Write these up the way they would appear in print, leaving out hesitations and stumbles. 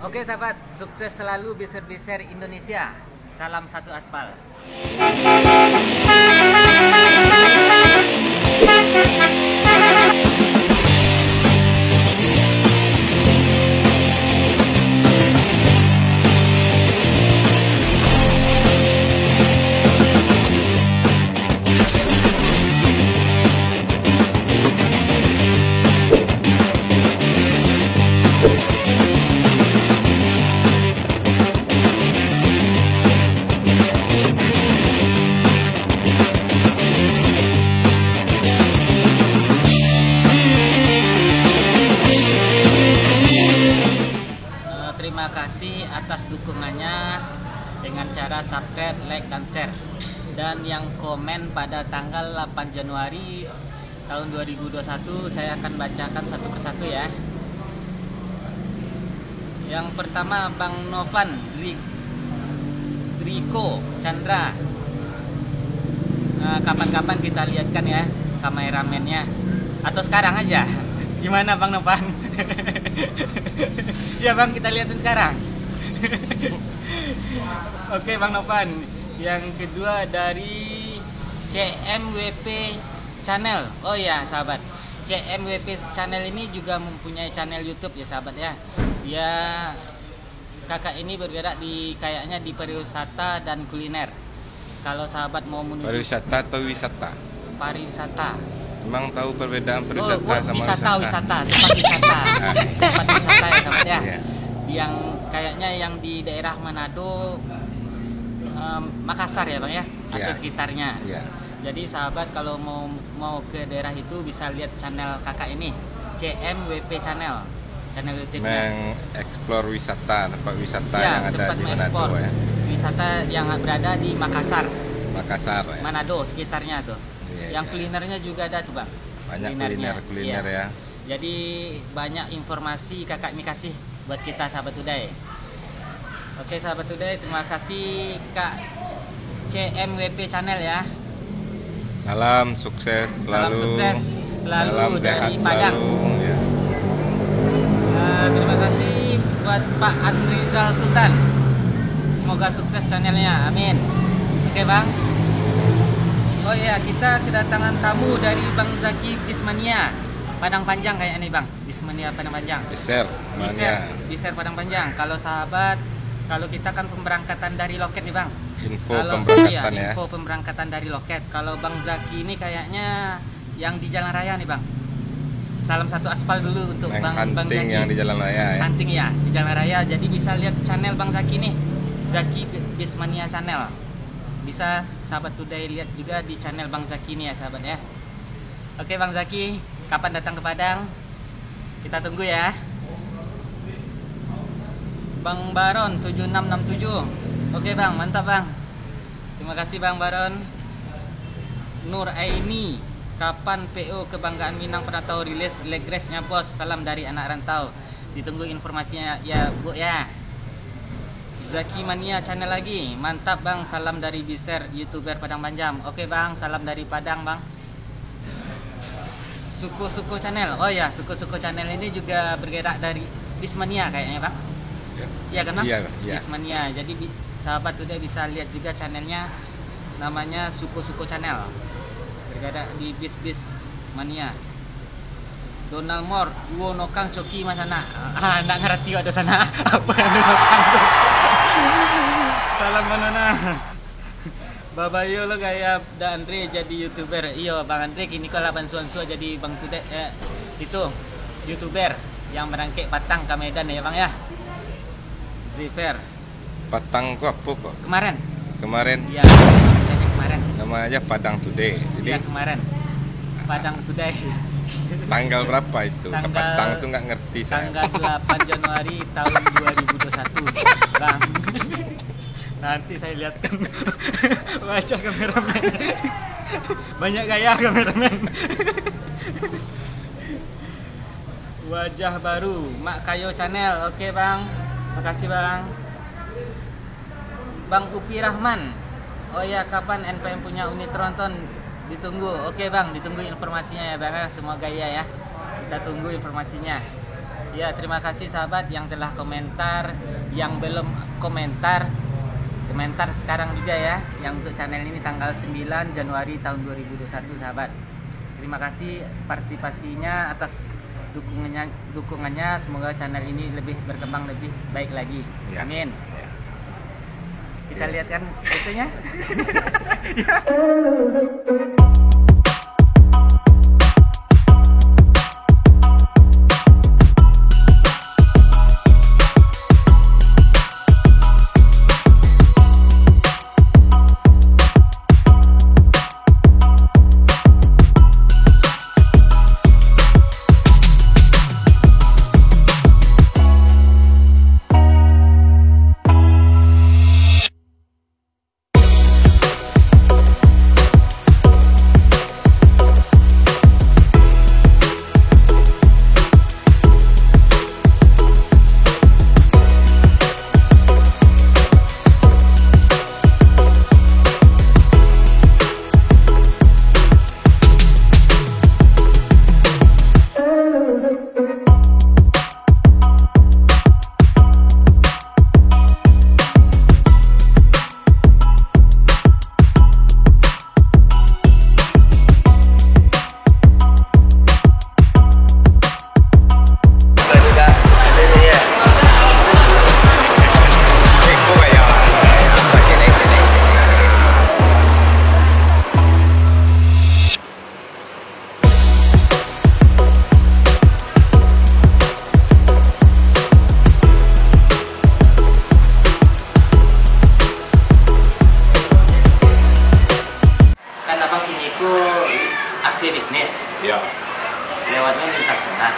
Oke sahabat, sukses selalu Biser-Biser Indonesia. Salam satu aspal. Terima kasih atas dukungannya dengan cara subscribe, like, dan share. Dan yang komen pada tanggal 8 Januari tahun 2021 saya akan bacakan satu persatu ya. Yang pertama Bang Novan Riko Chandra. Kapan-kapan kita lihatkan ya kameramennya. Atau sekarang aja. Gimana Bang Novan? Ya Bang, kita lihatin sekarang. Oke Bang Novan. Yang kedua dari CMWP Channel. Oh ya sahabat, CMWP Channel ini juga mempunyai channel YouTube ya sahabat ya. Dia kakak ini bergerak di kayaknya di pariwisata dan kuliner. Kalau sahabat mau menuju Pariwisata atau wisata? Pariwisata. Emang tahu perbedaan pariwisata sama wisata? wisata? Tempat wisata. Tempat wisata ya sahabat ya. Iya. Yang kayaknya yang di daerah Manado, Makassar ya Bang ya, atau Iya. sekitarnya. Iya. Jadi sahabat kalau mau ke daerah itu bisa lihat channel kakak ini, CMWP Channel YouTube-nya. Mengeksplor wisata, tempat wisata Ya, yang ada tempat di mengekspor Manado ya. wisata yang berada di Makassar, Makassar ya. Manado sekitarnya tuh. Iya, Yang iya. kulinernya juga ada tuh Bang. Banyak Kulinernya. kuliner Iya. ya. Jadi banyak informasi kakak ini kasih buat kita sahabat Uday. Oke sahabat Uday, terima kasih Kak CMWP Channel ya. Salam sukses selalu. Salam sukses selalu Salam sehat dari Padang. selalu ya. Terima kasih buat Pak Andrizal Sultan. Semoga sukses channelnya, amin. Oke Bang. Oh iya, kita kedatangan tamu dari Bang Zaki Bismania Padang Panjang kayak ini Bang. Bismania Padang Panjang. Biser mania. Biser Padang Panjang. Kalau sahabat, kalau kita kan pemberangkatan dari loket nih Bang. Info Kalau pemberangkatan ya. info pemberangkatan dari loket. Kalau Bang Zaki ini kayaknya yang di jalan raya nih Bang. Salam satu aspal dulu untuk Bang Zaki. Hunting yang di jalan raya ya. Hunting ya di jalan raya. Jadi bisa lihat channel Bang Zaki nih, Zaki Bismania Channel. Bisa sahabat Uday lihat juga di channel Bang Zaki nih ya sahabat ya. Oke Bang Zaki, kapan datang ke Padang? Kita tunggu ya. Bang Baron 7667. Oke Bang, mantap Bang. Terima kasih Bang Baron. Nur Aini, kapan PO Kebanggaan Minang pernah tahu rilis leg race-nya bos? Salam dari anak rantau. Ditunggu informasinya ya Bu ya. Zaki Mania Channel lagi. Mantap Bang, salam dari Biser YouTuber Padang Panjang. Oke Bang, salam dari Padang Bang. Suku-suku Channel. Oh ya, suku-suku Channel ini juga bergerak dari Bismania kayaknya Bang. Iya kan Bang? Iya, iya. Bismania. Jadi sahabat udah bisa lihat juga channelnya, namanya Suku-suku Channel. Bergerak di Bis Mania. Donald Moore, duo nokang coki mas sana. Nggak ngerti ada sana apa yang nokang tuh. Salam manana. Babayo lo gaya da Andre jadi YouTuber. Iyo Bang Andre kini kau laban suan-suan jadi Bang Tude itu YouTuber yang merangkik Patang ke Medan ya Bang ya. Driver. Patang kok apa kok? Kemarin. Kemarin Iya, saya kemarin. namanya Padang Today. Jadi Iya kemarin. Padang Today. tanggal berapa itu? Ke Tanggal- Patang tuh nggak ngerti saya. Tanggal 8 Januari tahun 2021 Bang. Nanti saya lihatkan wajah kameramen. Banyak gaya kameramen. Wajah baru Mak Kayo Channel. Oke Bang, makasih Bang. Bang Upi Rahman. Oh ya, kapan NPM punya unit tronton? Ditunggu. Oke Bang, ditunggu informasinya ya Bang. Semua gaya ya. Kita tunggu informasinya. Ya, terima kasih sahabat yang telah komentar, yang belum komentar sekarang juga ya, yang untuk channel ini tanggal 9 Januari tahun 2021 sahabat. Terima kasih partisipasinya atas dukungannya, semoga channel ini lebih berkembang lebih baik lagi. Ya. Amin. Ya. Kita lihat kan itunya. AC bisnis. Ya. Lewatnya lintas tengah.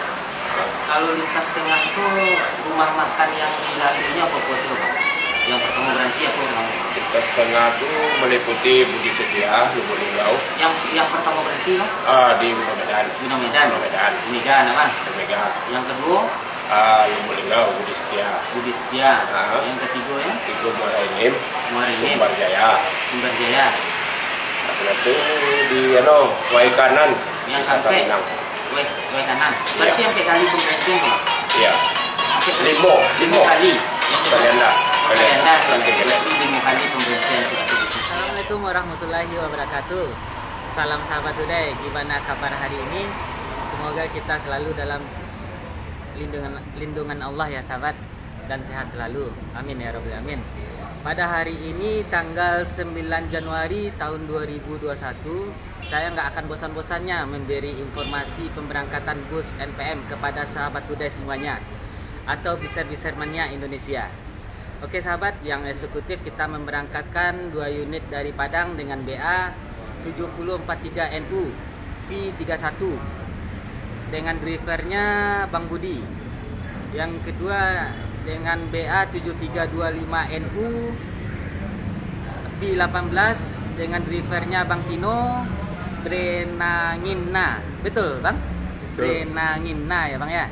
Kalau lintas tengah itu rumah makan yang dilaluinya apa sih Bang? Yang pertama berhenti apa Bang? Lintas tengah itu meliputi Budi Setia, Lubuk Linggau. Yang pertama berhenti Bang? Di Gunung Medan. Gunung Medan. Mega nama? Mega. Yang kedua? Lubuk Linggau, Budi Setia. Budi Setia. Yang ketiga ya? Tiga Muara Enim. Sumber Jaya. Nah, itu di Wai Kanan. Yang sampai Wai Kanan. Berarti yang kali pemberhentian Bang? Iya. Limo kali. Kalianda. Berarti 5 kali pemberhentian untuk AC bisnis. Assalamualaikum warahmatullahi wabarakatuh. Salam sahabat today. Gimana kabar hari ini? Semoga kita selalu dalam lindungan Allah ya sahabat, dan sehat selalu. Amin ya Rabbal Alamin. Pada hari ini tanggal 9 Januari tahun 2021, saya nggak akan bosan-bosannya memberi informasi pemberangkatan bus NPM kepada sahabat today semuanya atau biser-biser mania Indonesia. Oke sahabat, yang eksekutif kita memberangkatkan 2 unit dari Padang dengan BA 7043 NU V31 dengan drivernya Bang Budi. Yang kedua dengan BA 7325 NU V18 dengan drivernya Bang Tino Brenangina. Betul Bang? Brenangina ya Bang ya.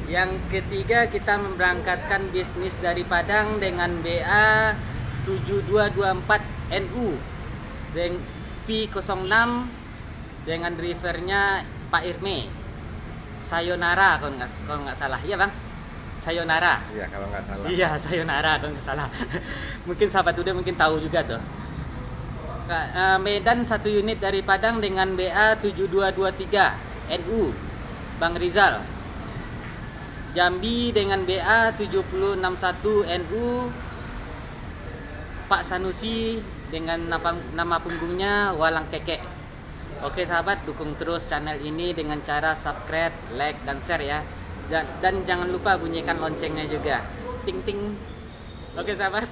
Yang ketiga kita memberangkatkan bisnis dari Padang dengan BA 7224 NU V06 dengan drivernya Pak Irme Sayonara kalau nggak salah. Iya Bang? Sayonara. Iya, kalau nggak salah. Iya, Sayonara kalau nggak salah. Mungkin sahabat udah mungkin tahu juga tuh. Medan 1 unit dari Padang dengan BA 7223 NU Bang Rizal. Jambi dengan BA 7061 NU Pak Sanusi dengan nama punggungnya Walang Kekek. Oke sahabat, dukung terus channel ini dengan cara subscribe, like, dan share ya. Dan jangan lupa bunyikan loncengnya juga. Ting ting. Oke sahabat.